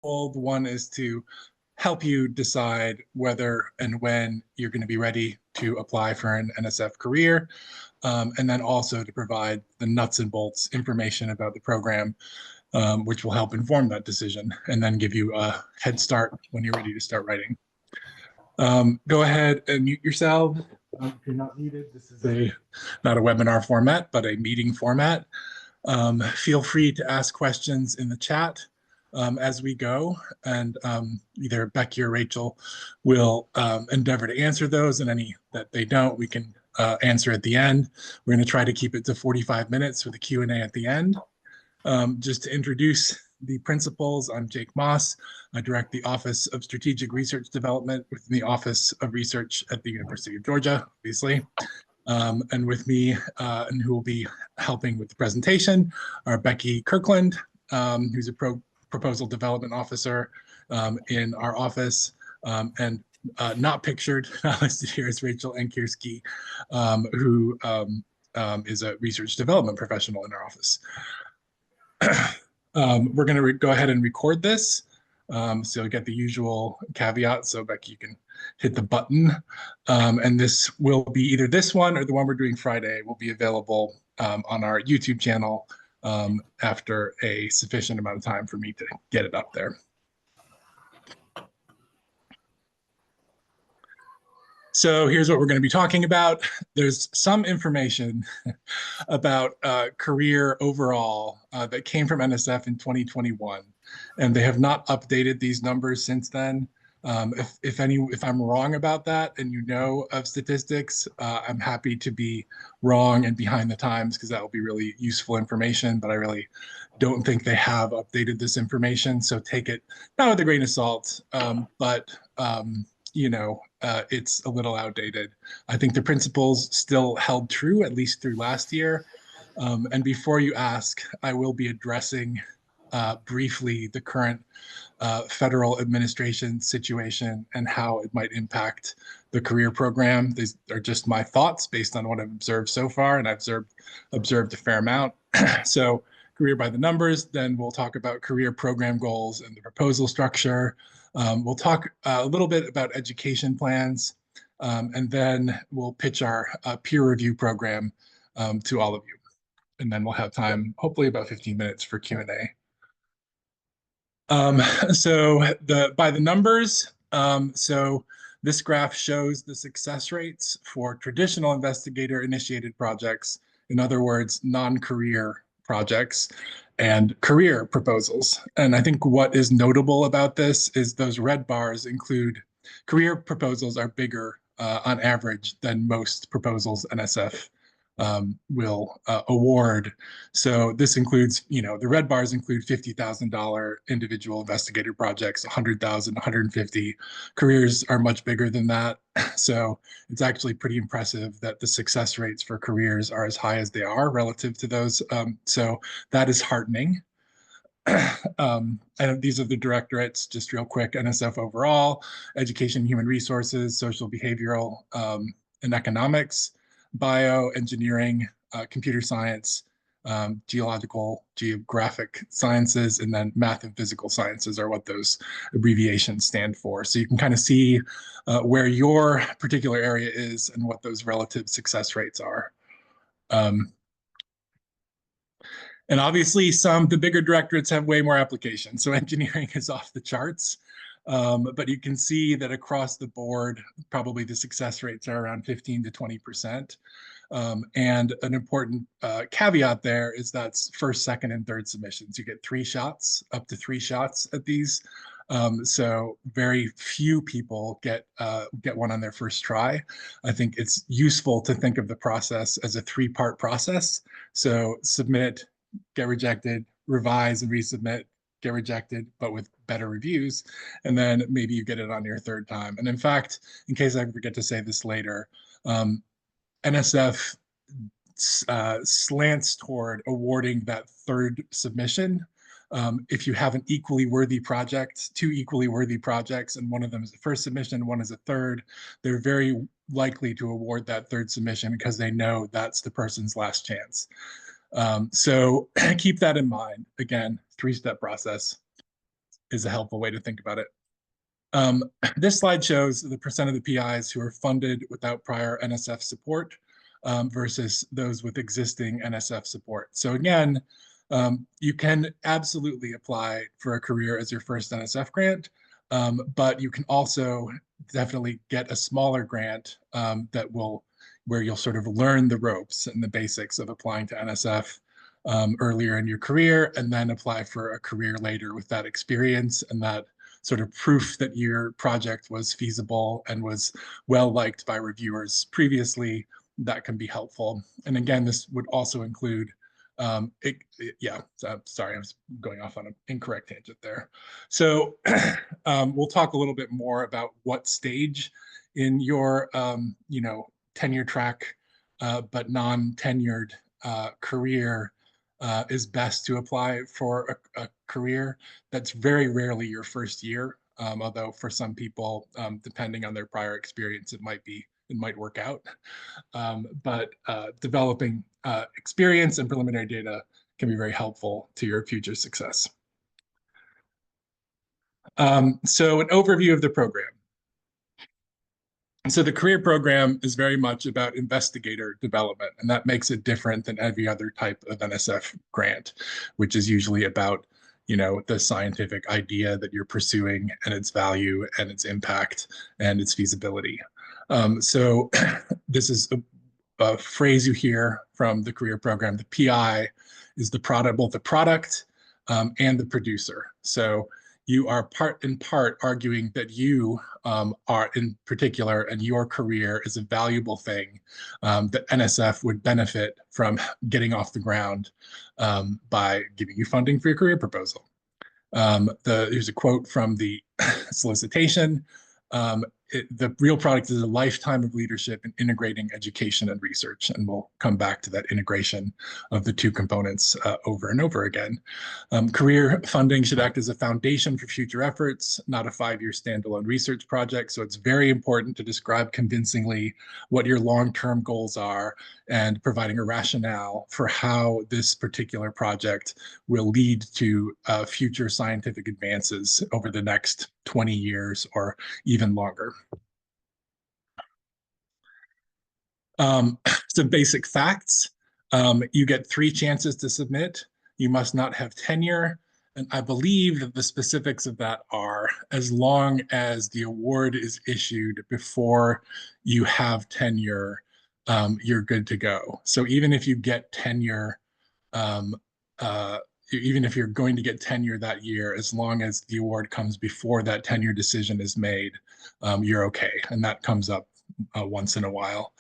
One is to help you decide whether and when you're going to be ready to apply for an NSF career, and then also to provide the nuts and bolts information about the program, which will help inform that decision and then give you a head start when you're ready to start writing. Go ahead and mute yourself if you're not needed. This is not a webinar format, but a meeting format. Feel free to ask questions in the chat as we go, and either Becky or Rachel will endeavor to answer those, and any that they don't, we can answer at the end. We're going to try to keep it to 45 minutes for the Q&A at the end. Just to introduce the principals, I'm Jake Moss. I direct the Office of Strategic Research Development within the Office of Research at the University of Georgia, obviously. And with me, and who will be helping with the presentation, are Becky Kirkland, who's a Proposal Development Officer in our office, and not pictured, not listed here, is Rachel Ankierski, who is a research development professional in our office. We're going to go ahead and record this, so you'll get the usual caveat. So Becky, you can hit the button, and this will be either this one or the one we're doing Friday will be available on our YouTube channel after a sufficient amount of time for me to get it up there. So here's what we're going to be talking about. There's some information about career overall that came from NSF in 2021, and they have not updated these numbers since then. If I'm wrong about that and you know of statistics, I'm happy to be wrong and behind the times, because that will be really useful information, but I really don't think they have updated this information. So take it not with a grain of salt, but you know, it's a little outdated. I think the principles still held true, at least through last year. And before you ask, I will be addressing briefly the current federal administration situation and how it might impact the career program. These are just my thoughts based on what I've observed so far, and I've observed a fair amount. So career by the numbers, then we'll talk about career program goals and the proposal structure. We'll talk a little bit about education plans, and then we'll pitch our peer review program to all of you. And then we'll have time, hopefully about 15 minutes for Q&A. So by the numbers, so this graph shows the success rates for traditional investigator-initiated projects, in other words, non-career projects, and career proposals. And I think what is notable about this is those red bars include career proposals are bigger on average than most proposals NSF will award. So this includes, you know, the red bars include $50,000 individual investigator projects, 100,000, 150. Careers are much bigger than that. So it's actually pretty impressive that the success rates for careers are as high as they are relative to those. So that is heartening. And these are the directorates, just real quick: NSF overall, education, human resources, social behavioral, and economics, bio, engineering, computer science, geographic sciences, and then math and physical sciences are what those abbreviations stand for. So you can kind of see where your particular area is and what those relative success rates are. And obviously the bigger directorates have way more applications. So engineering is off the charts. But you can see that across the board, probably the success rates are around 15 to 20%. And an important caveat there is that's first, second, and third submissions. You get 3 shots, up to 3 shots at these. So very few people get one on their first try. I think it's useful to think of the process as a 3-part process. So submit, get rejected, revise and resubmit, get rejected, but with better reviews, and then maybe you get it on your 3rd time. And in fact, in case I forget to say this later, NSF slants toward awarding that 3rd submission if you have an equally worthy project, 2 equally worthy projects, and one of them is the first submission, one is a 3rd, they're very likely to award that 3rd submission because they know that's the person's last chance. So keep that in mind. Again, 3-step process. is a helpful way to think about it. Um, this slide shows the percent of the PIs who are funded without prior NSF support versus those with existing NSF support. So again, you can absolutely apply for a career as your first NSF grant, but you can also definitely get a smaller grant where you'll sort of learn the ropes and the basics of applying to NSF earlier in your career, and then apply for a career later with that experience and that sort of proof that your project was feasible and was well liked by reviewers previously. That can be helpful. And again, this would also include sorry, I was going off on an incorrect tangent there. So we'll talk a little bit more about what stage in your, tenure track, but non-tenured career is best to apply for a career. That's very rarely your first year, although for some people, depending on their prior experience, it might work out. But developing experience and preliminary data can be very helpful to your future success. So an overview of the program. So the career program is very much about investigator development, and that makes it different than every other type of NSF grant, which is usually about, the scientific idea that you're pursuing and its value and its impact and its feasibility. So this is a phrase you hear from the career program. The PI is the product, both the product and the producer. So you are in part arguing that you are in particular, and your career is a valuable thing that NSF would benefit from getting off the ground by giving you funding for your career proposal. Here's a quote from the solicitation. The real product is a lifetime of leadership in integrating education and research. And we'll come back to that integration of the two components over and over again. Career funding should act as a foundation for future efforts, not a 5-year standalone research project. So it's very important to describe convincingly what your long-term goals are and providing a rationale for how this particular project will lead to future scientific advances over the next 20 years or even longer. Some basic facts. You get 3 chances to submit. You must not have tenure. And I believe that the specifics of that are, as long as the award is issued before you have tenure, you're good to go. So even if you get tenure, even if you're going to get tenure that year, as long as the award comes before that tenure decision is made, you're okay. And that comes up once in a while.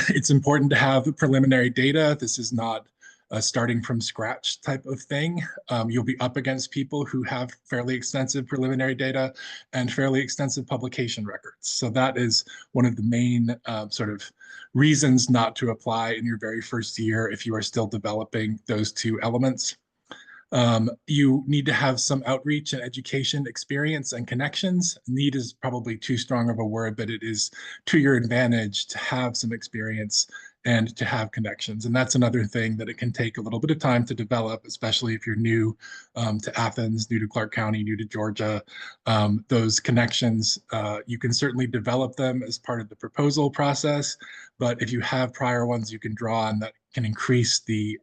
It's important to have preliminary data. This is not a starting from scratch type of thing. You'll be up against people who have fairly extensive preliminary data and fairly extensive publication records. So that is one of the main sort of reasons not to apply in your very first year if you are still developing those 2 elements. You need to have some outreach and education experience and connections. Need is probably too strong of a word, but it is to your advantage to have some experience and to have connections. And that's another thing that it can take a little bit of time to develop, especially if you're new to Athens, new to Clark County, new to Georgia. Those connections, you can certainly develop them as part of the proposal process, but if you have prior ones you can draw on, that can increase the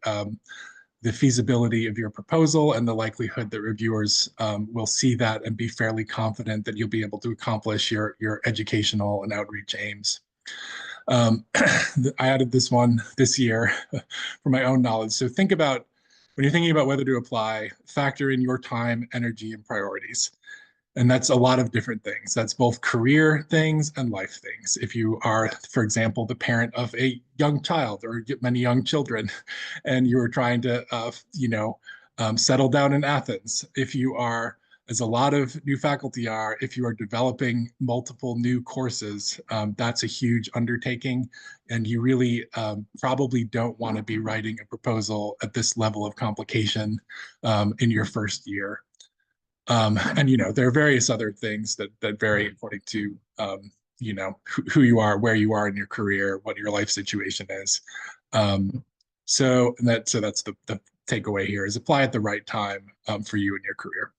feasibility of your proposal and the likelihood that reviewers will see that and be fairly confident that you'll be able to accomplish your educational and outreach aims. I added this one this year for my own knowledge. So think about, when you're thinking about whether to apply, factor in your time, energy, and priorities. And that's a lot of different things. That's both career things and life things. If you are, for example, the parent of a young child or many young children, and you are trying to, settle down in Athens, if you are, as a lot of new faculty are, if you are developing multiple new courses, that's a huge undertaking. And you really probably don't want to be writing a proposal at this level of complication in your first year. And there are various other things that vary according to who you are, where you are in your career, what your life situation is. So that's the takeaway here: is apply at the right time for you in your career.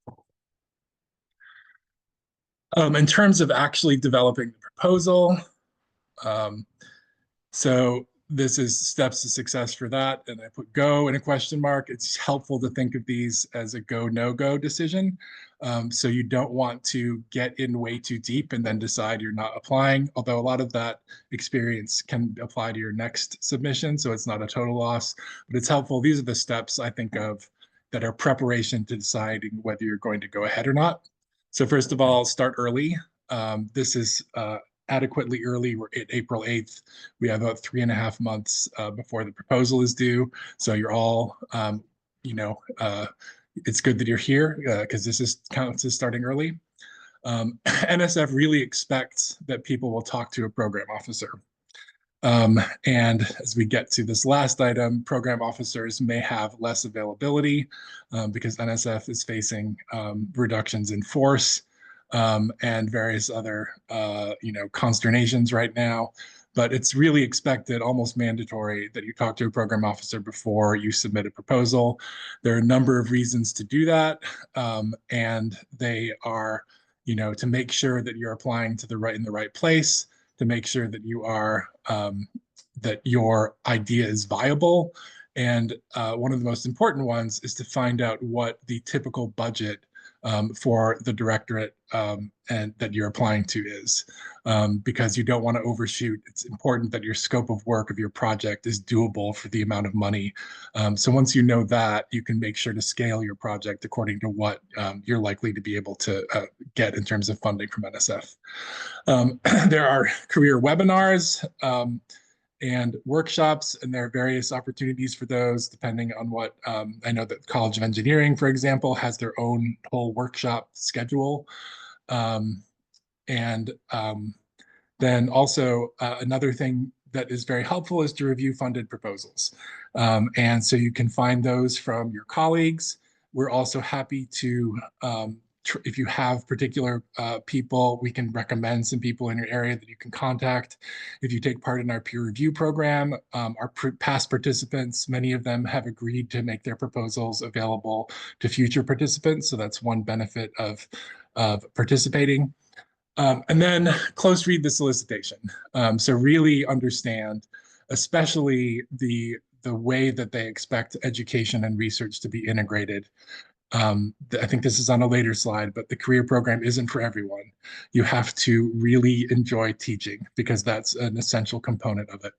In terms of actually developing the proposal, um, so this is steps to success for that. And I put go in a question mark. It's helpful to think of these as a go, no go decision. So you don't want to get in way too deep and then decide you're not applying, although a lot of that experience can apply to your next submission. So it's not a total loss, but it's helpful. These are the steps I think of that are preparation to deciding whether you're going to go ahead or not. So first of all, start early. This is adequately early. We're at April 8th. We have about 3.5 months before the proposal is due. So you're all, it's good that you're here because this is counts as starting early. NSF really expects that people will talk to a program officer. And as we get to this last item, program officers may have less availability because NSF is facing reductions in force and various other, consternations right now. But it's really expected, almost mandatory, that you talk to a program officer before you submit a proposal. There are a number of reasons to do that, and they are, to make sure that you're applying to in the right place, to make sure that you are that your idea is viable, and one of the most important ones is to find out what the typical budget for the directorate and that you're applying to is, because you don't want to overshoot. It's important that your scope of work of your project is doable for the amount of money. So once you know that, you can make sure to scale your project according to what you're likely to be able to get in terms of funding from NSF. There are career webinars and workshops, and there are various opportunities for those depending on what I know that College of Engineering, for example, has their own whole workshop schedule. And then also another thing that is very helpful is to review funded proposals. And so you can find those from your colleagues. We're also happy to if you have particular people, we can recommend some people in your area that you can contact. If you take part in our peer review program, our past participants, many of them have agreed to make their proposals available to future participants. So that's one benefit of participating. And then close read the solicitation. So really understand, especially the way that they expect education and research to be integrated. I think this is on a later slide, but the career program isn't for everyone. You have to really enjoy teaching because that's an essential component of it.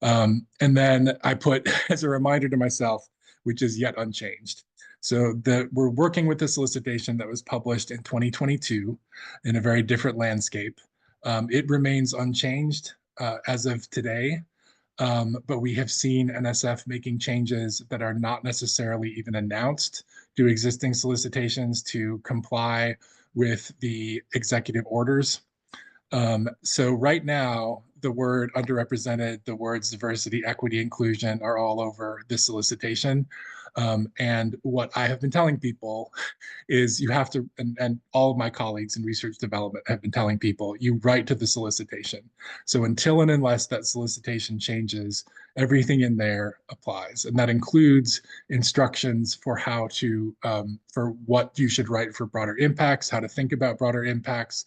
And then I put as a reminder to myself, which is yet unchanged. So we're working with the solicitation that was published in 2022 in a very different landscape. It remains unchanged as of today. But we have seen NSF making changes that are not necessarily even announced to existing solicitations to comply with the executive orders. So right now, the word underrepresented, the words diversity, equity, inclusion are all over this solicitation. And what I have been telling people is you have to, and all of my colleagues in research development have been telling people, you write to the solicitation. So until and unless that solicitation changes, everything in there applies. And that includes instructions for how to, for what you should write for broader impacts, how to think about broader impacts.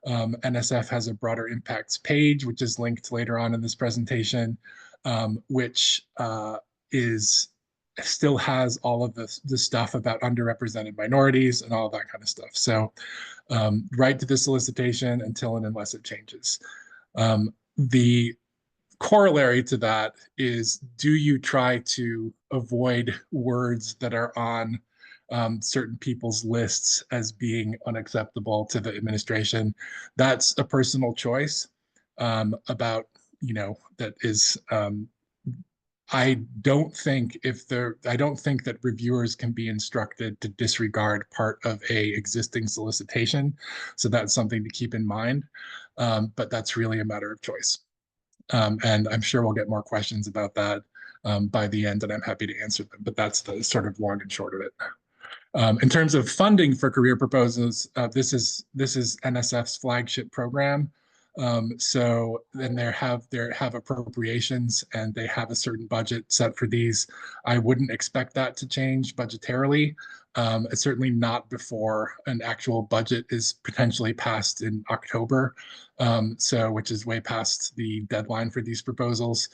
NSF has a broader impacts page, which is linked later on in this presentation, which still has all of the stuff about underrepresented minorities and all that kind of stuff. So write to the solicitation until and unless it changes. The corollary to that is, do you try to avoid words that are on certain people's lists as being unacceptable to the administration? That's a personal choice about, that is, I don't think that reviewers can be instructed to disregard part of a existing solicitation. So that's something to keep in mind. But that's really a matter of choice. And I'm sure we'll get more questions about that by the end, and I'm happy to answer them. But that's the sort of long and short of it. In terms of funding for career proposals, this is NSF's flagship program. So then they have appropriations and they have a certain budget set for these. I wouldn't expect that to change budgetarily, It's certainly not before an actual budget is potentially passed in October, which is way past the deadline for these proposals.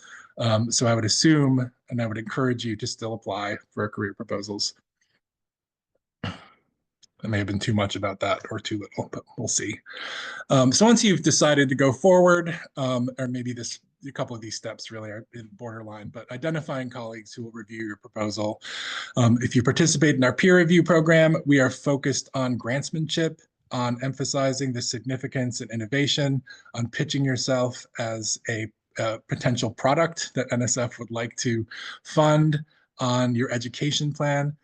So I would assume, and I would encourage you to still apply for career proposals. I may have been too much about that or too little, but we'll see. So once you've decided to go forward, or maybe a couple of these steps really are in borderline, but identifying colleagues who will review your proposal. If you participate in our peer review program, we are focused on grantsmanship, on emphasizing the significance and innovation, on pitching yourself as a potential product that NSF would like to fund, on your education plan.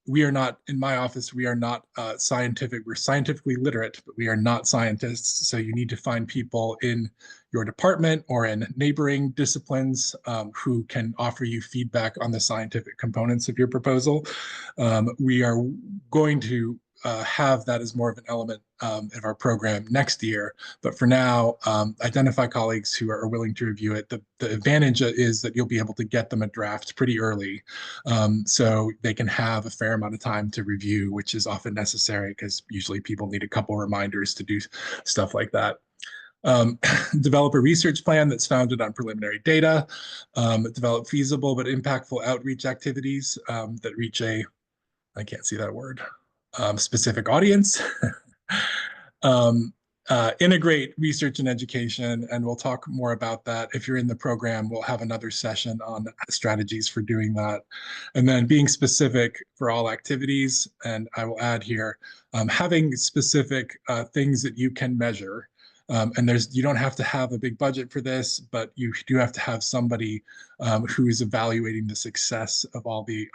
We are not, in my office, we are not scientific. We're scientifically literate, but we are not scientists. So you need to find people in your department or in neighboring disciplines who can offer you feedback on the scientific components of your proposal. We are going to have that as more of an element of our program next year. But for now, identify colleagues who are willing to review it. The advantage is that you'll be able to get them a draft pretty early, so they can have a fair amount of time to review, which is often necessary because usually people need a couple reminders to do stuff like that. Develop a research plan that's founded on preliminary data, develop feasible but impactful outreach activities that reach I can't see that word, specific audience. Integrate research and education, and we'll talk more about that. If you're in the program, we'll have another session on strategies for doing that. And then being specific for all activities, and I will add here, having specific things that you can measure. And you don't have to have a big budget for this, but you do have to have somebody who is evaluating the success of all the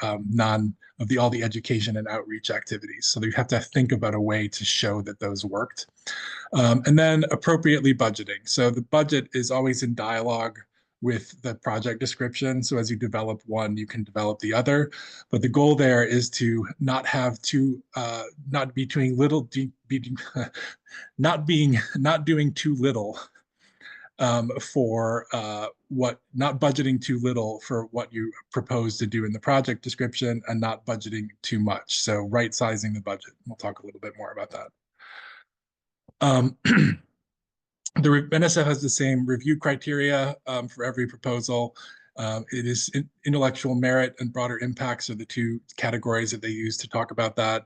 all the education and outreach activities. So you have to think about a way to show that those worked. And then appropriately budgeting. So the budget is always in dialogue with the project description. So as you develop one, you can develop the other. But the goal there is to not have not doing too little not budgeting too little for what you propose to do in the project description, and not budgeting too much. So right sizing the budget. We'll talk a little bit more about that. The NSF has the same review criteria for every proposal. It is intellectual merit and broader impacts are the two categories that they use to talk about that.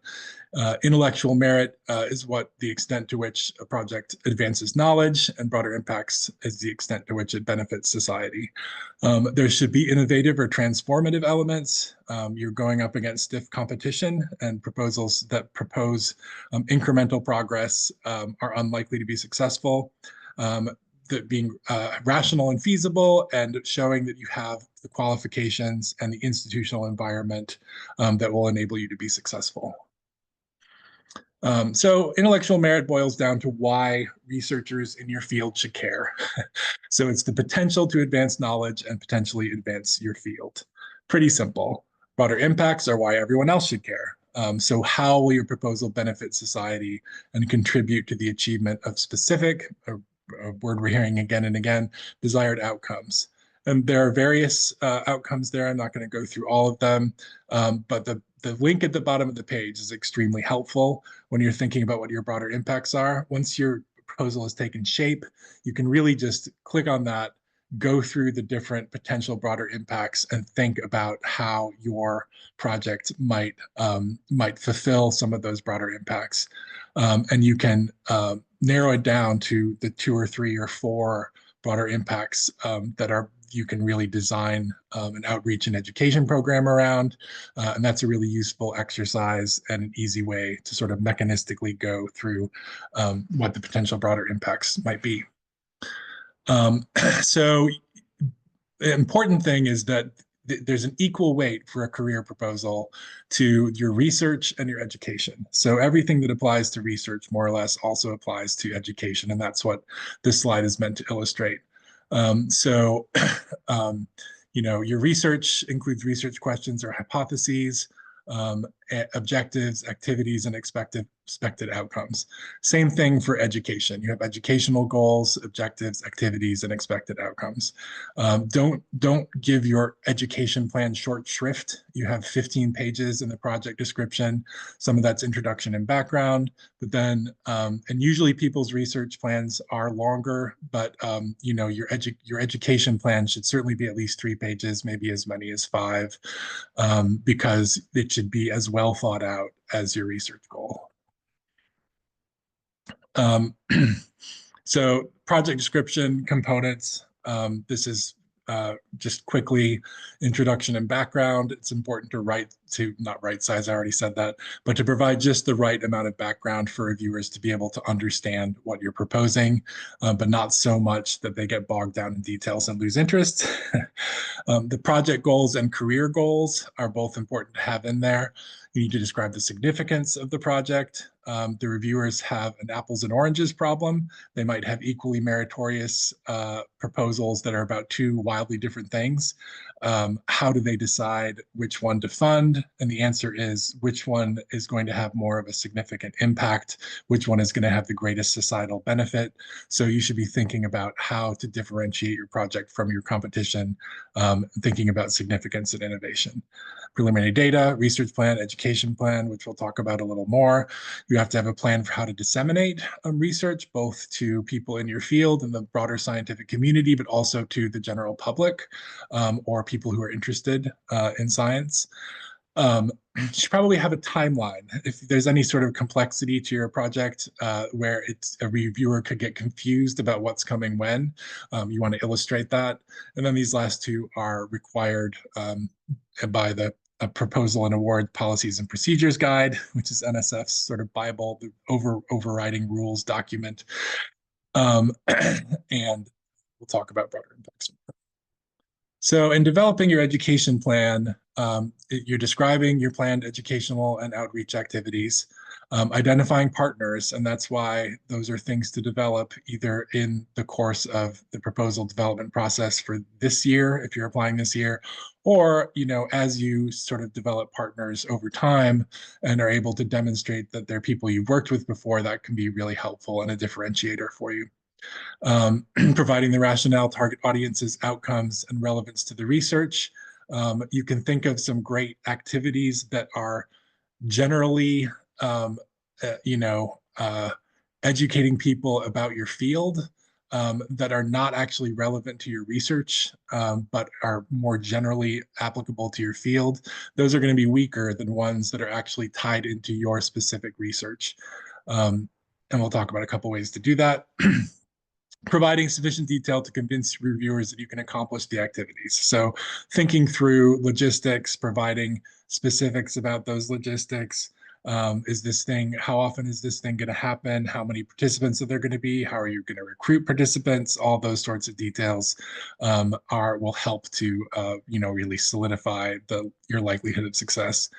Intellectual merit is the extent to which a project advances knowledge, and broader impacts is the extent to which it benefits society. There should be innovative or transformative elements. You're going up against stiff competition, and proposals that propose incremental progress are unlikely to be successful. That being rational and feasible, and showing that you have the qualifications and the institutional environment that will enable you to be successful. So intellectual merit boils down to why researchers in your field should care. So it's the potential to advance knowledge and potentially advance your field. Pretty simple. Broader impacts are why everyone else should care. So how will your proposal benefit society and contribute to the achievement of specific, a word we're hearing again and again, desired outcomes? And there are various outcomes there. I'm not going to go through all of them, but the link at the bottom of the page is extremely helpful when you're thinking about what your broader impacts are. Once your proposal has taken shape, you can really just click on that, go through the different potential broader impacts, and think about how your project might fulfill some of those broader impacts. And you can narrow it down to the 2 or 3 or 4 broader impacts that you can really design an outreach and education program around. And that's a really useful exercise and an easy way to sort of mechanistically go through what the potential broader impacts might be. So the important thing is that there's an equal weight for a career proposal to your research and your education. So everything that applies to research more or less also applies to education. And that's what this slide is meant to illustrate. Your research includes research questions or hypotheses, objectives, activities, and expected outcomes. Same thing for education. You have educational goals, objectives, activities, and expected outcomes. Don't give your education plan short shrift. You have 15 pages in the project description. Some of that's introduction and background, but then and usually people's research plans are longer, but you know, your education plan should certainly be at least 3 pages, maybe as many as 5, because it should be as well thought out as your research goal. So project description components, this is just quickly introduction and background. It's important to not right size, I already said that, but to provide just the right amount of background for reviewers to be able to understand what you're proposing, but not so much that they get bogged down in details and lose interest. The project goals and career goals are both important to have in there. You need to describe the significance of the project. The reviewers have an apples and oranges problem. They might have equally meritorious proposals that are about 2 wildly different things. How do they decide which one to fund? And the answer is which one is going to have more of a significant impact, which one is going to have the greatest societal benefit. So you should be thinking about how to differentiate your project from your competition, thinking about significance and innovation. Preliminary data, research plan, education plan, which we'll talk about a little more. You have to have a plan for how to disseminate research, both to people in your field and the broader scientific community, but also to the general public or people who are interested in science. You should probably have a timeline. If there's any sort of complexity to your project where a reviewer could get confused about what's coming when, you want to illustrate that. And then these last 2 are required by the proposal and award policies and procedures guide, which is NSF's sort of Bible, the overriding rules document. And we'll talk about broader impacts. So in developing your education plan, you're describing your planned educational and outreach activities, identifying partners, and that's why those are things to develop either in the course of the proposal development process for this year, if you're applying this year, or, you know, as you sort of develop partners over time and are able to demonstrate that they're people you've worked with before, that can be really helpful and a differentiator for you. Providing the rationale, target audiences, outcomes, and relevance to the research. You can think of some great activities that are generally, educating people about your field that are not actually relevant to your research, but are more generally applicable to your field. Those are going to be weaker than ones that are actually tied into your specific research. And we'll talk about a couple ways to do that. Providing sufficient detail to convince reviewers that you can accomplish the activities. So thinking through logistics, providing specifics about those logistics. How often is this thing going to happen? How many participants are there going to be? How are you going to recruit participants? All those sorts of details will help to really solidify your likelihood of success.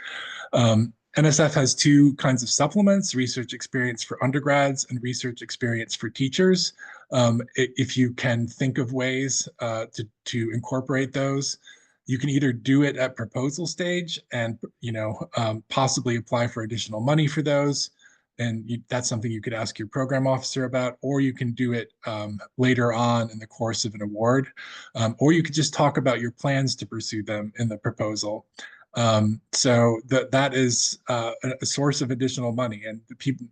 NSF has 2 kinds of supplements: research experience for undergrads and research experience for teachers. If you can think of ways to incorporate those, you can either do it at proposal stage and possibly apply for additional money for those, and that's something you could ask your program officer about, or you can do it later on in the course of an award, or you could just talk about your plans to pursue them in the proposal. So that is a source of additional money, and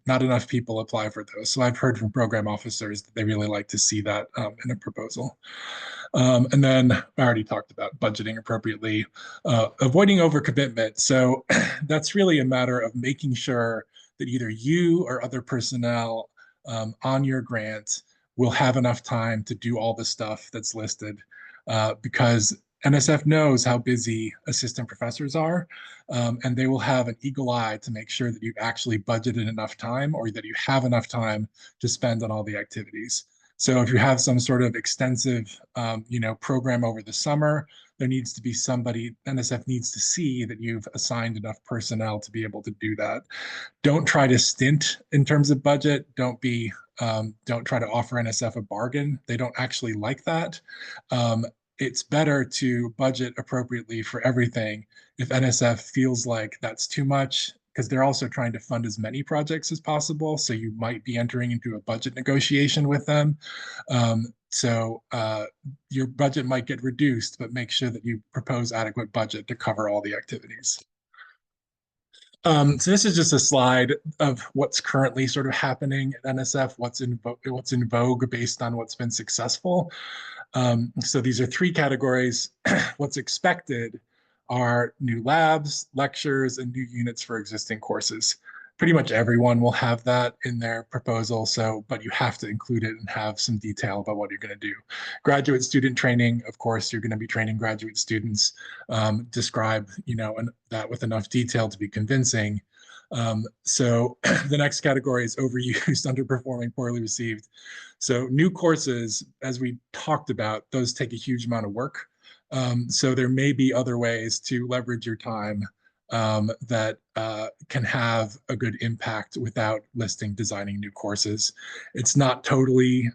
not enough people apply for those. So I've heard from program officers that they really like to see that in a proposal. And then I already talked about budgeting appropriately, avoiding overcommitment. So that's really a matter of making sure that either you or other personnel on your grant will have enough time to do all the stuff that's listed, because NSF knows how busy assistant professors are, and they will have an eagle eye to make sure that you've actually budgeted enough time, or that you have enough time to spend on all the activities. So if you have some sort of extensive, program over the summer, there needs to be somebody, NSF needs to see that you've assigned enough personnel to be able to do that. Don't try to stint in terms of budget. Don't try to offer NSF a bargain. They don't actually like that. it's better to budget appropriately for everything. If NSF feels like that's too much, because they're also trying to fund as many projects as possible, so you might be entering into a budget negotiation with them. So your budget might get reduced, but make sure that you propose adequate budget to cover all the activities. So this is just a slide of what's currently sort of happening at NSF, what's in vogue based on what's been successful. So these are three categories. What's expected are new labs, lectures, and new units for existing courses. Pretty much everyone will have that in their proposal, but you have to include it and have some detail about what you're going to do. Graduate student training, of course, you're going to be training graduate students. Describe, that with enough detail to be convincing. So the next category is overused, underperforming, poorly received. So new courses, as we talked about, those take a huge amount of work. So there may be other ways to leverage your time that can have a good impact without listing designing new courses. It's not totally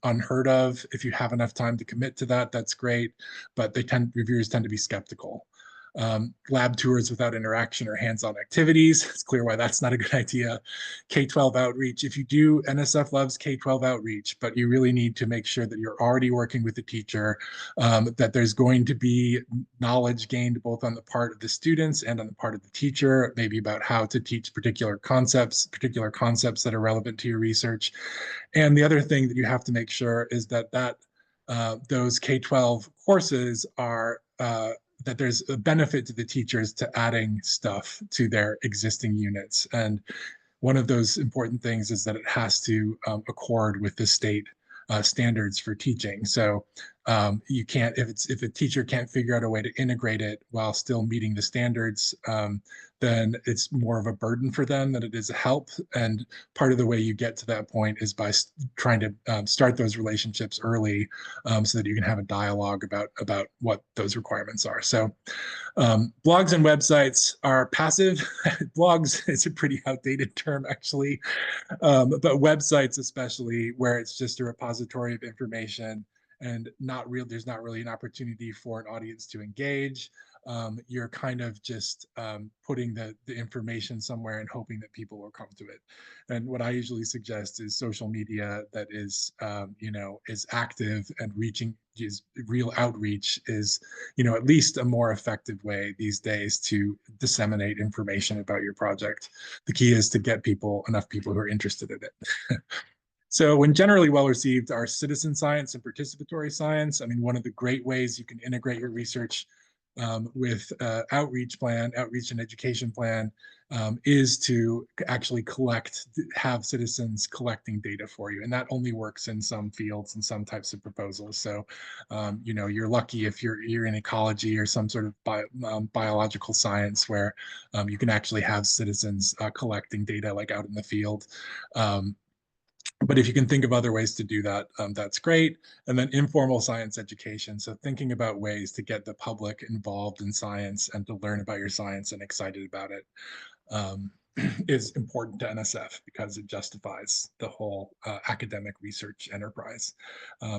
unheard of. If you have enough time to commit to that, that's great, but reviewers tend to be skeptical. Lab tours without interaction or hands-on activities. It's clear why that's not a good idea. K-12 outreach. If you do, NSF loves K-12 outreach, but you really need to make sure that you're already working with the teacher, that there's going to be knowledge gained both on the part of the students and on the part of the teacher, maybe about how to teach particular concepts that are relevant to your research. And the other thing that you have to make sure is that those K-12 courses are that there's a benefit to the teachers to adding stuff to their existing units. And one of those important things is that it has to accord with the state standards for teaching. So you can't, if a teacher can't figure out a way to integrate it while still meeting the standards, then it's more of a burden for them than it is a help. And part of the way you get to that point is by trying to start those relationships early, so that you can have a dialogue about what those requirements are. So blogs and websites are passive. Blogs is a pretty outdated term, actually, but websites especially, where it's just a repository of information and there's not really an opportunity for an audience to engage. You're kind of just putting the information somewhere and hoping that people will come to it. And what I usually suggest is social media that is active and real outreach is, at least a more effective way these days to disseminate information about your project. The key is to get enough people who are interested in it. So when generally well received are citizen science and participatory science. I mean, one of the great ways you can integrate your research with outreach and education plan, is to actually have citizens collecting data for you. And that only works in some fields and some types of proposals. So, you're lucky if you're in ecology or some sort of biological science where you can actually have citizens collecting data like out in the field. But if you can think of other ways to do that, that's great. And then informal science education. So thinking about ways to get the public involved in science and to learn about your science and excited about it is important to NSF because it justifies the whole academic research enterprise.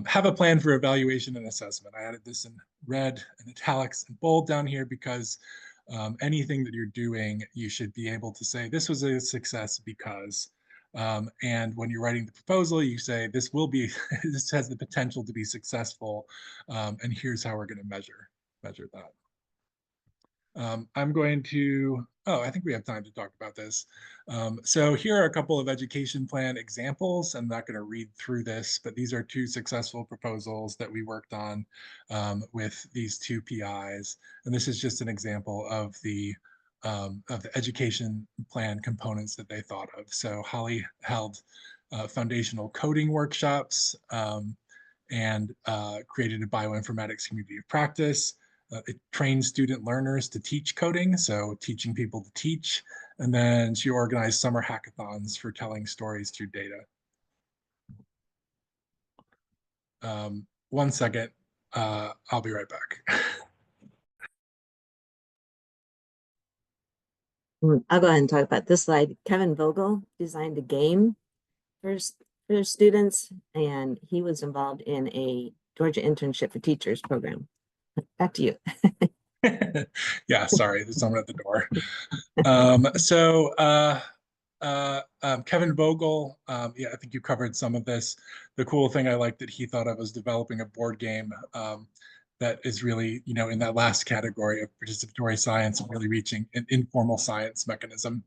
Have a plan for evaluation and assessment. I added this in red and italics and bold down here because anything that you're doing, you should be able to say, this was a success because. And when you're writing the proposal, you say, this has the potential to be successful, and here's how we're going to measure that. I think we have time to talk about this. So here are a couple of education plan examples. I'm not going to read through this, but these are two successful proposals that we worked on with these two PIs. And this is just an example of the education plan components that they thought of. So Holly held foundational coding workshops and created a bioinformatics community of practice. It trained student learners to teach coding, so teaching people to teach. And then she organized summer hackathons for telling stories through data. 1 second, I'll be right back. I'll go ahead and talk about this slide. Kevin Vogel designed a game for students, and he was involved in a Georgia Internship for Teachers program. Back to you. Yeah, sorry, there's someone at the door. Kevin Vogel, yeah, I think you covered some of this. The cool thing I liked that he thought of was developing a board game that is really, in that last category of participatory science and really reaching an informal science mechanism.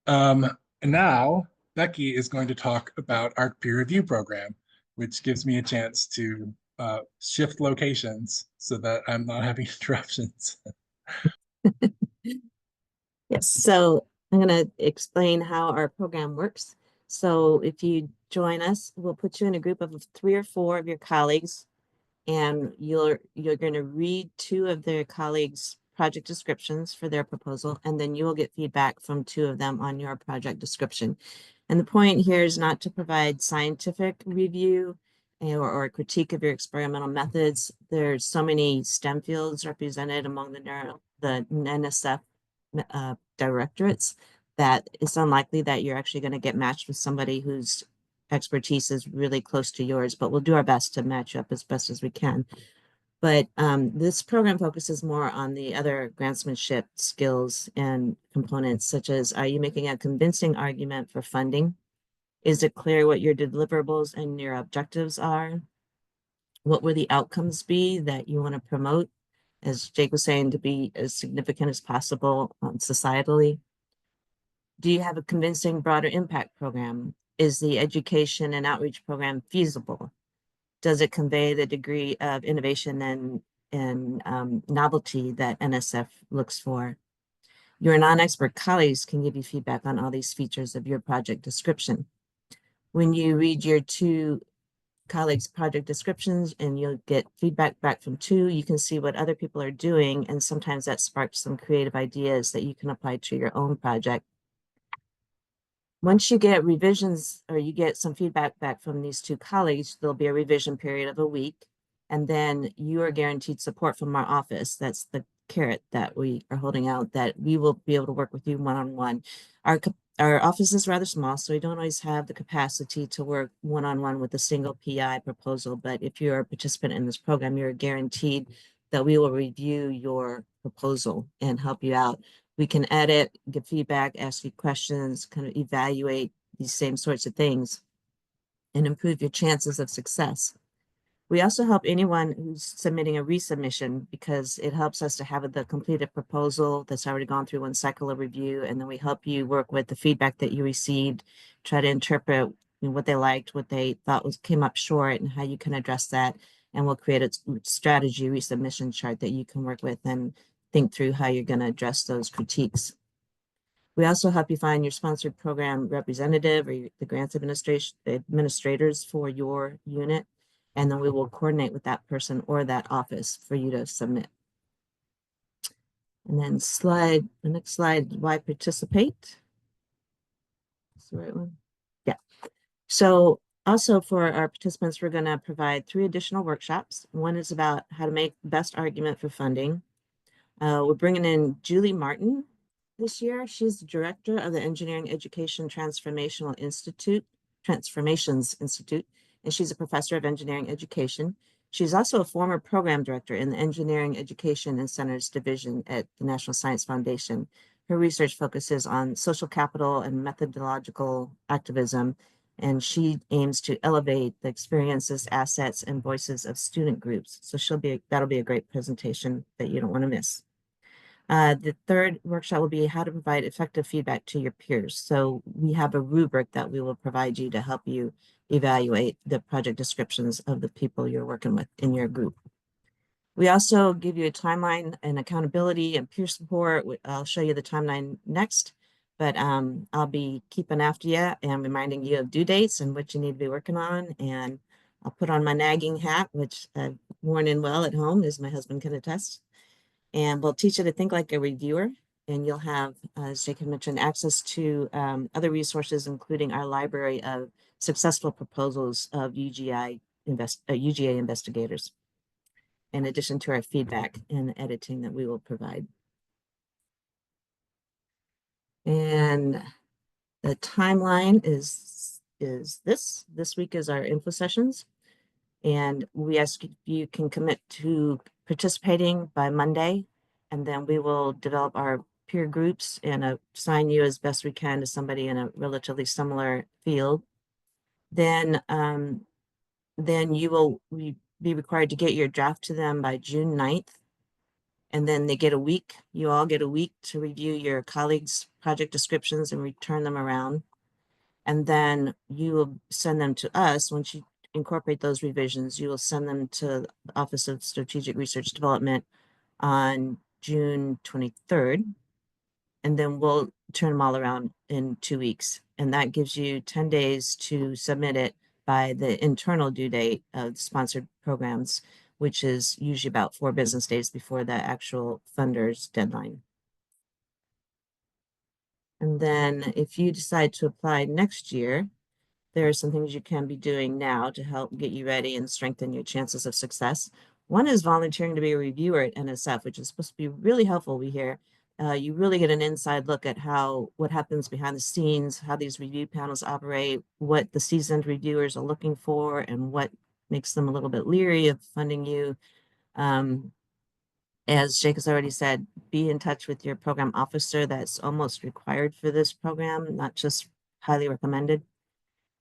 And now Becky is going to talk about our peer review program, which gives me a chance to shift locations so that I'm not having interruptions. Yes, so I'm going to explain how our program works. So if you join us, we'll put you in a group of 3 or 4 of your colleagues, and you're going to read 2 of their colleagues' project descriptions for their proposal, and then you will get feedback from 2 of them on your project description. And the point here is not to provide scientific review or critique of your experimental methods. There's so many STEM fields represented among the NSF directorates that it's unlikely that you're actually going to get matched with somebody whose expertise is really close to yours, but we'll do our best to match up as best as we can. But this program focuses more on the other grantsmanship skills and components, such as, are you making a convincing argument for funding? Is it clear what your deliverables and your objectives are? What will the outcomes be that you want to promote? As Jake was saying, to be as significant as possible societally. Do you have a convincing broader impact program? Is the education and outreach program feasible? Does it convey the degree of innovation and novelty that NSF looks for? Your non-expert colleagues can give you feedback on all these features of your project description. When you read your 2 colleagues' project descriptions and you'll get feedback back from 2, you can see what other people are doing, and sometimes that sparks some creative ideas that you can apply to your own project. Once you get revisions or you get some feedback back from these 2 colleagues, there'll be a revision period of a week, and then you are guaranteed support from our office. That's the carrot that we are holding out, that we will be able to work with you one-on-one. Our office is rather small, so we don't always have the capacity to work one-on-one with a single PI proposal, but if you're a participant in this program, you're guaranteed that we will review your proposal and help you out. We can edit, give feedback, ask you questions, kind of evaluate these same sorts of things and improve your chances of success. We also help anyone who's submitting a resubmission because it helps us to have the completed proposal that's already gone through 1 cycle of review. And then we help you work with the feedback that you received, try to interpret what they liked, what they thought came up short, and how you can address that. And we'll create a strategy resubmission chart that you can work with and think through how you're going to address those critiques. We also help you find your sponsored program representative or the grants administrators for your unit, and then we will coordinate with that person or that office for you to submit. And then the next slide, why participate? That's the right one. Yeah. So also for our participants, we're going to provide 3 additional workshops. One is about how to make the best argument for funding. We're bringing in Julie Martin this year. She's the director of the Engineering Education Transformations Institute, and she's a professor of engineering education. She's also a former program director in the Engineering Education Incentives Division at the National Science Foundation. Her research focuses on social capital and methodological activism, and she aims to elevate the experiences, assets, and voices of student groups. So that'll be a great presentation that you don't want to miss. The 3rd workshop will be how to provide effective feedback to your peers. So we have a rubric that we will provide you to help you evaluate the project descriptions of the people you're working with in your group. We also give you a timeline and accountability and peer support. I'll show you the timeline next, but I'll be keeping after you and reminding you of due dates and what you need to be working on. And I'll put on my nagging hat, which I've worn in well at home, as my husband can attest. And we'll teach you to think like a reviewer, and you'll have, as Jake mentioned, access to other resources, including our library of successful proposals of UGA investigators, in addition to our feedback and editing that we will provide. And the timeline is is this. This week is our info sessions. And we ask if you can commit to participating by Monday, and then we will develop our peer groups and assign you as best we can to somebody in a relatively similar field. Then you will be required to get your draft to them by June 9th. And then they get a week. You all get a week to review your colleagues' project descriptions and return them around. And then you will send them to us. Once you incorporate those revisions, you will send them to the Office of Strategic Research Development on June 23rd. And then we'll turn them all around in 2 weeks. And that gives you 10 days to submit it by the internal due date of sponsored programs, which is usually about 4 business days before the actual funder's deadline. And then if you decide to apply next year, there are some things you can be doing now to help get you ready and strengthen your chances of success. One is volunteering to be a reviewer at NSF, which is supposed to be really helpful, we hear. You really get an inside look at what happens behind the scenes, how these review panels operate, what the seasoned reviewers are looking for, and what makes them a little bit leery of funding you. As Jake has already said, be in touch with your program officer. That's almost required for this program, not just highly recommended.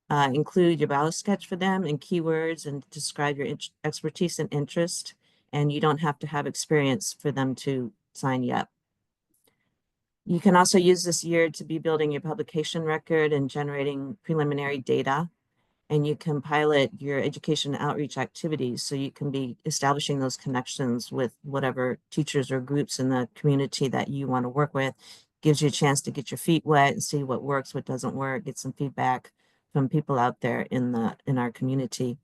Include your bio sketch for them and keywords and describe your expertise and interest. And you don't have to have experience for them to sign you up. You can also use this year to be building your publication record and generating preliminary data. And you can pilot your education outreach activities so you can be establishing those connections with whatever teachers or groups in the community that you want to work with. Gives you a chance to get your feet wet and see what works, what doesn't work, get some feedback from people out there in our community.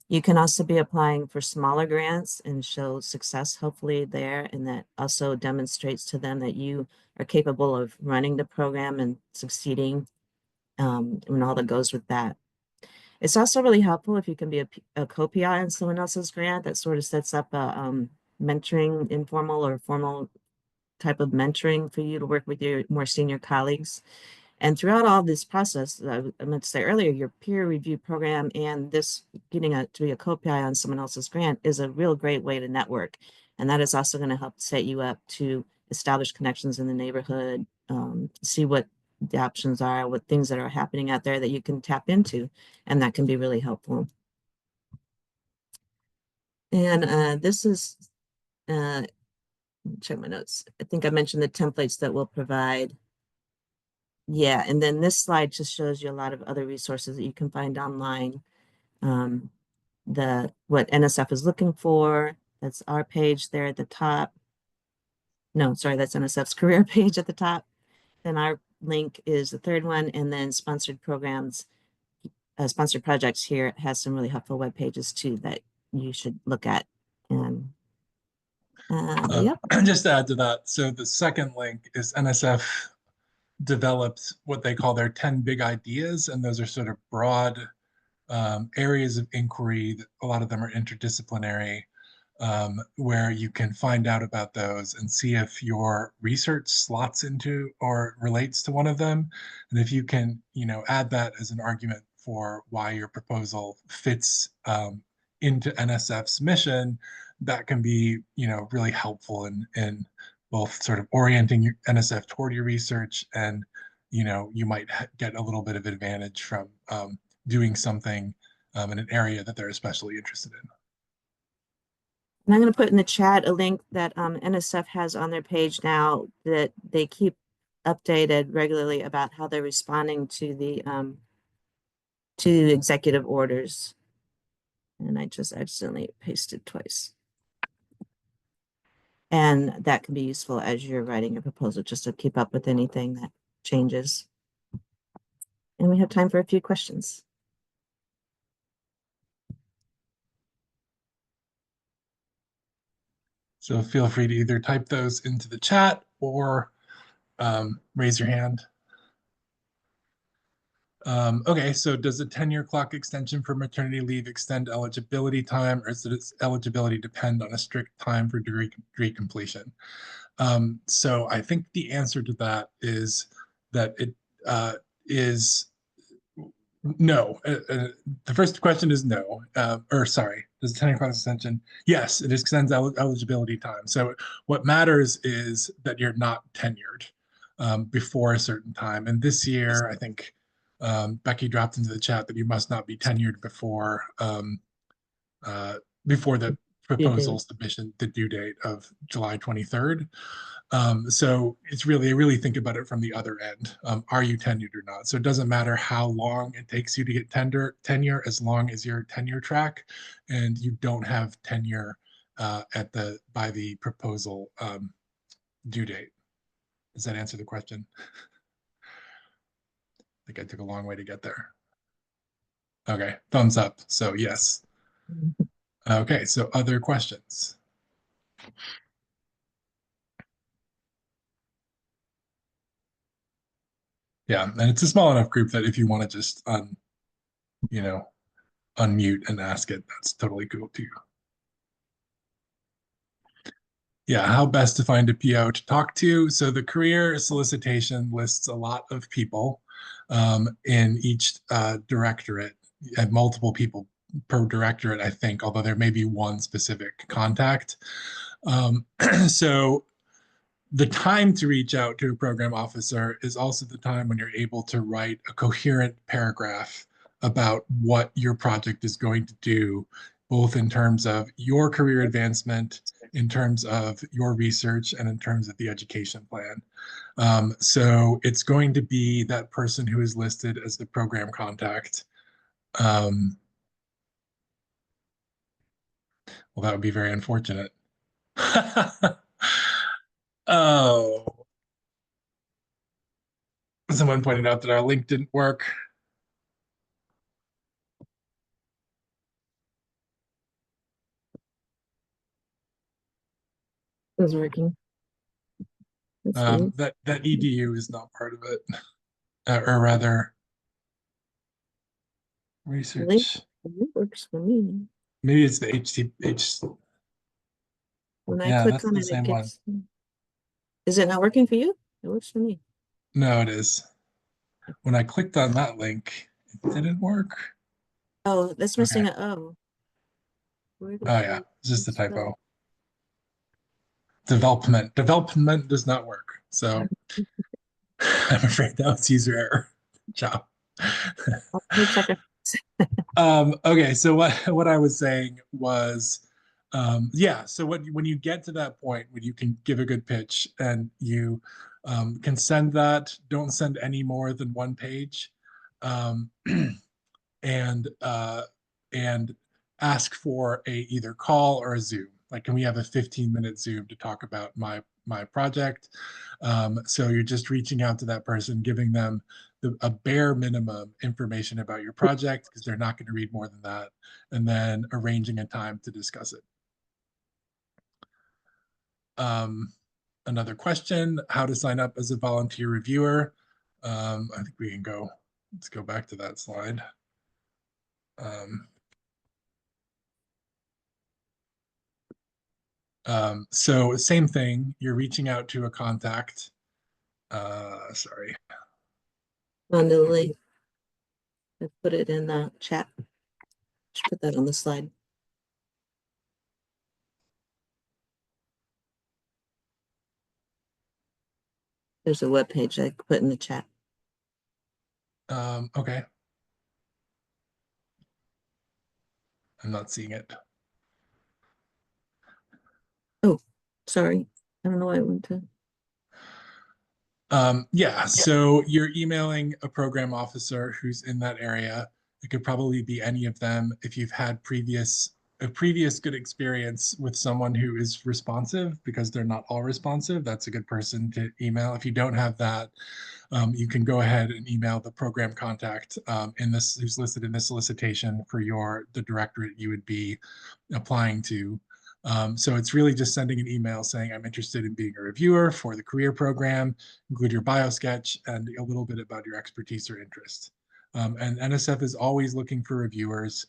You can also be applying for smaller grants and show success hopefully there, and that also demonstrates to them that you are capable of running the program and succeeding, and all that goes with that. It's also really helpful if you can be a co-PI on someone else's grant. That sort of sets up a mentoring, informal or formal type of mentoring for you to work with your more senior colleagues. And throughout all this process, I meant to say earlier, your peer review program and this getting to be a co-PI on someone else's grant is a real great way to network. And that is also going to help set you up to establish connections in the neighborhood, see what the options are, what things that are happening out there that you can tap into, and that can be really helpful. And this is, check my notes. I think I mentioned the templates that we'll provide. Yeah, and then this slide just shows you a lot of other resources that you can find online. What NSF is looking for, that's our page there at the top. No, sorry, that's NSF's career page at the top. Then our link is the third one, and then sponsored programs, sponsored projects here has some really helpful web pages too that you should look at. And yep. Just to add to that, so the second link is NSF developed what they call their 10 big ideas, and those are sort of broad areas of inquiry. A lot of them are interdisciplinary, where you can find out about those and see if your research slots into or relates to one of them. And if you can, add that as an argument for why your proposal fits into NSF's mission, that can be, really helpful in both sort of orienting your NSF toward your research, and, you might get a little bit of advantage from doing something in an area that they're especially interested in. And I'm going to put in the chat a link that NSF has on their page now that they keep updated regularly about how they're responding to the executive orders. And I just accidentally pasted twice. And that can be useful as you're writing a proposal, just to keep up with anything that changes. And we have time for a few questions. So feel free to either type those into the chat or raise your hand. Okay, so does the 10-year clock extension for maternity leave extend eligibility time, or does its eligibility depend on a strict time for degree completion? So I think the answer to that is that it is No, the first question is no. Or sorry, does the tenure clause extension? Yes, it extends eligibility time. So what matters is that you're not tenured before a certain time. And this year, I think Becky dropped into the chat that you must not be tenured uh, before the Due proposal date. submission, the due date of July 23rd. So it's really, I really think about it from the other end. Are you tenured or not? So it doesn't matter how long it takes you to get tenure as long as you're tenure track and you don't have tenure by the proposal due date. Does that answer the question? I think I took a long way to get there. Okay, thumbs up. So yes. Okay, so other questions? Yeah, and it's a small enough group that if you want to just you know, unmute and ask it, that's totally cool too. Yeah, how best to find a PO to talk to. So the career solicitation lists a lot of people in each directorate, and multiple people per directorate, I think, although there may be one specific contact. So the time to reach out to a program officer is also the time when you're able to write a coherent paragraph about what your project is going to do, both in terms of your career advancement, in terms of your research, and in terms of the education plan. So it's going to be that person who is listed as the program contact. Well, that would be very unfortunate. Oh, someone pointed out that our link didn't work. It was working. That's weird. That edu is not part of it, or rather, Link research. it works for me. Maybe it's the HT. When I Yeah, click that's on the it, it same one. gets. Is it not working for you? It works for me. No, it is. When I clicked on that link, it didn't work. Oh, that's Okay. missing a O. Where did Oh yeah, you it's just a spell? typo. Development does not work. So I'm afraid that was user error. Ciao. Let me check it. Okay, so what I was saying was, yeah. So when you get to that point when you can give a good pitch and you can send that, don't send any more than one page, um, and and ask for a either call or a Zoom. Like, can we have a 15-minute Zoom to talk about my project? So you're just reaching out to that person, giving them a bare minimum information about your project because they're not going to read more than that, and then arranging a time to discuss it. Another question: how to sign up as a volunteer reviewer? I think we can go. Let's go back to that slide. So same thing, you're reaching out to a contact. Sorry. On the link. I put it in the chat. Just put that on the slide. There's a web page I put in the chat. Okay. I'm not seeing it. Oh, sorry. I don't know why I went to. Yeah, so you're emailing a program officer who's in that area. It could probably be any of them. If you've had a previous good experience with someone who is responsive, because they're not all responsive, that's a good person to email. If you don't have that, you can go ahead and email the program contact in this who's listed in the solicitation for the directorate you would be applying to. So it's really just sending an email saying, I'm interested in being a reviewer for the career program, include your bio sketch and a little bit about your expertise or interest. And NSF is always looking for reviewers.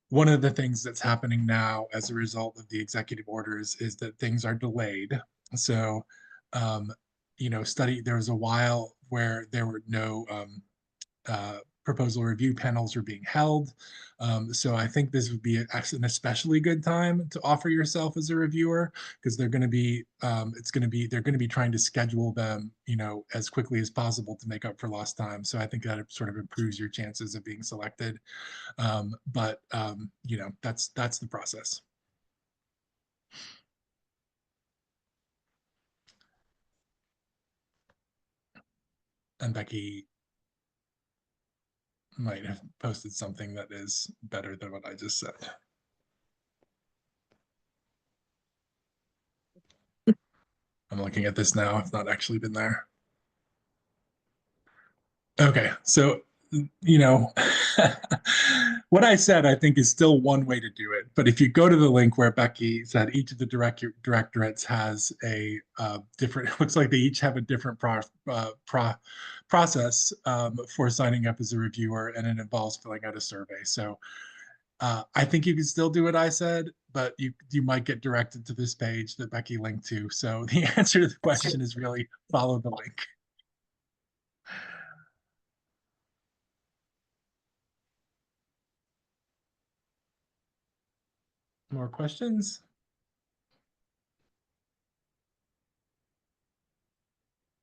One of the things that's happening now as a result of the executive orders is that things are delayed. So, um, there was a while where there were no proposal review panels are being held. So I think this would be actually an especially good time to offer yourself as a reviewer, because they're going to be they're going to be trying to schedule them, as quickly as possible to make up for lost time. So I think that it sort of improves your chances of being selected. But that's the process. And Becky might have posted something that is better than what I just said. I'm looking at this now. It's not actually been there. Okay, so what I said, I think, is still one way to do it. But if you go to the link where Becky said each of the directorates has a different, looks like they each have a different process for signing up as a reviewer, and it involves filling out a survey. So I think you can still do what I said, but you might get directed to this page that Becky linked to. So the answer to the question is really follow the link. More questions?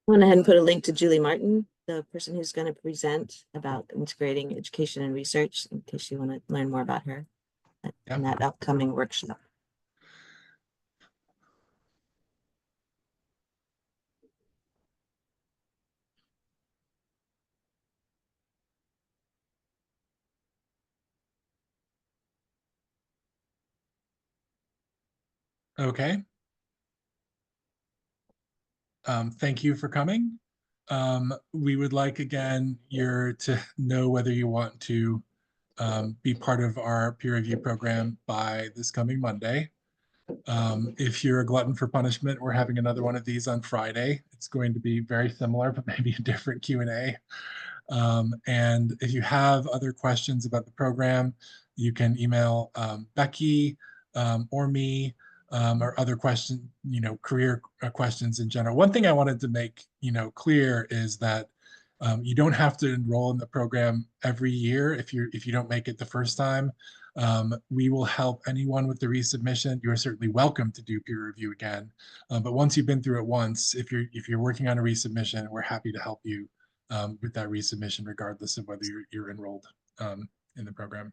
I went ahead and put a link to Julie Martin, the person who's going to present about integrating education and research, in case you want to learn more about her in that upcoming workshop. Okay. Thank you for coming. We would like, again, to know whether you want to be part of our peer review program by this coming Monday. If you're a glutton for punishment, we're having another one of these on Friday. It's going to be very similar, but maybe a different Q&A. And if you have other questions about the program, you can email Becky or me, or other questions, career questions in general. One thing I wanted to make, clear is that you don't have to enroll in the program every year if you don't make it the first time. We will help anyone with the resubmission. You are certainly welcome to do peer review again. But once you've been through it once, if you're working on a resubmission, we're happy to help you with that resubmission, regardless of whether you're enrolled in the program.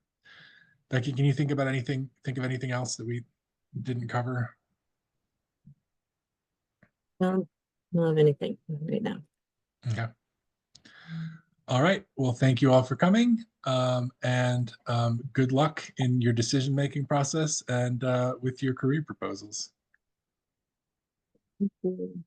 Becky, can you think of anything else that we didn't cover? Don't have anything right now. Okay. All right. Well, thank you all for coming, and good luck in your decision-making process and with your career proposals. Thank you.